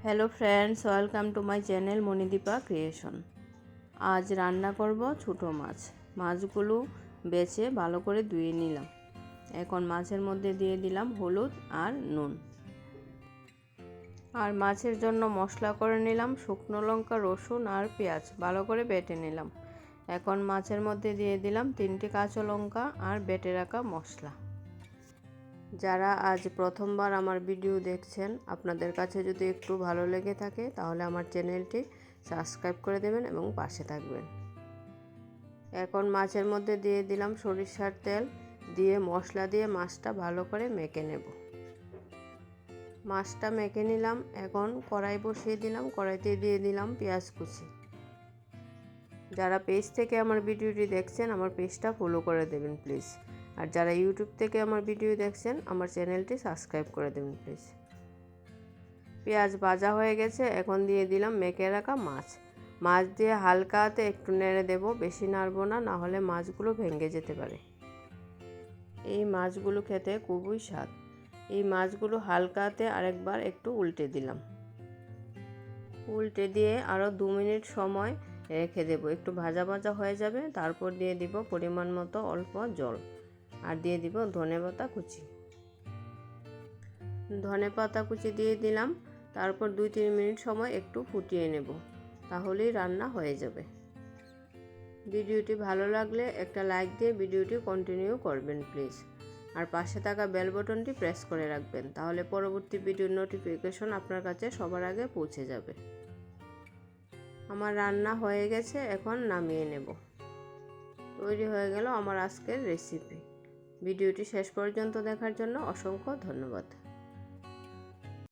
Hello friends, welcome to my channel Manidipa creation. আজ রান্না করব ছোটো মাছ। মাছগুলো বেছে ভালো করে ধুয়ে নিলাম। এখন মাছের মধ্যে দিয়ে দিলাম হলুদ আর নুন। আর মাছের জন্য মশলা করে নিলাম শুকনো লঙ্কা, রসুন আর পেঁয়াজ ভালো করে বেটে নিলাম। এখন মাছের মধ্যে দিয়ে দিলাম 3টে কাঁচা লঙ্কা আর বেটে রাখা মশলা। যারা আজ প্রথমবার আমার ভিডিও দেখছেন, আপনাদের কাছে যদি একটু ভালো লেগে থাকে তাহলে আমার চ্যানেলটি সাবস্ক্রাইব করে দেবেন এবং পাশে থাকবেন। এখন মাছের মধ্যে দিয়ে দিলাম সরিষার তেল, দিয়ে মশলা দিয়ে মাছটা ভালো করে মেখে নেব। মাছটা মেখে নিলাম। এখন কড়াই বসিয়ে দিলাম, কড়াইতে দিয়ে দিলাম পেঁয়াজ কুচি। যারা পেজ থেকে আমার ভিডিওটি দেখছেন আমার পেজটা ফলো করে দেবেন প্লিজ। আর যারা ইউটিউব থেকে আমার ভিডিও দেখছেন আমার চ্যানেলটি সাবস্ক্রাইব করে দেবেন প্লিজ। পেঁয়াজ ভাজা হয়ে গেছে, এখন দিয়ে দিলাম মেখে রাখা মাছ। মাছ দিয়ে হালকা হাতে একটু নেড়ে দেব, বেশি নাড়বো না, না হলে মাছগুলো ভেঙে যেতে পারে। এই মাছগুলো খেতে খুবই স্বাদ। এই মাছগুলো হালকা হাতে আরেকবার একটু উল্টে দিলাম। উল্টে দিয়ে আরও 2 মিনিট সময় রেখে দেব, একটু ভাজা ভাজা হয়ে যাবে। তারপর দিয়ে দিব পরিমাণ মতো অল্প জল আর দিয়ে দিব ধনেপাতা কুচি। ধনেপাতা কুচি দিয়ে দিলাম। তারপর 2-3 মিনিট সময় একটু ফুটিয়ে নেব, তাহলেই রান্না হয়ে যাবে। ভিডিওটি ভালো লাগলে একটা লাইক দিয়ে ভিডিওটি কন্টিনিউ করবেন প্লিজ। আর পাশে থাকা বেল বাটনটি প্রেস করে রাখবেন, তাহলে পরবর্তী ভিডিওর নোটিফিকেশন আপনার কাছে সবার আগে পৌঁছে যাবে। আমার রান্না হয়ে গেছে, এখন নামিয়ে নেব। তৈরি হয়ে গেল আমার আজকের রেসিপি। ভিডিওটি শেষ পর্যন্ত দেখার জন্য অসংখ্য ধন্যবাদ।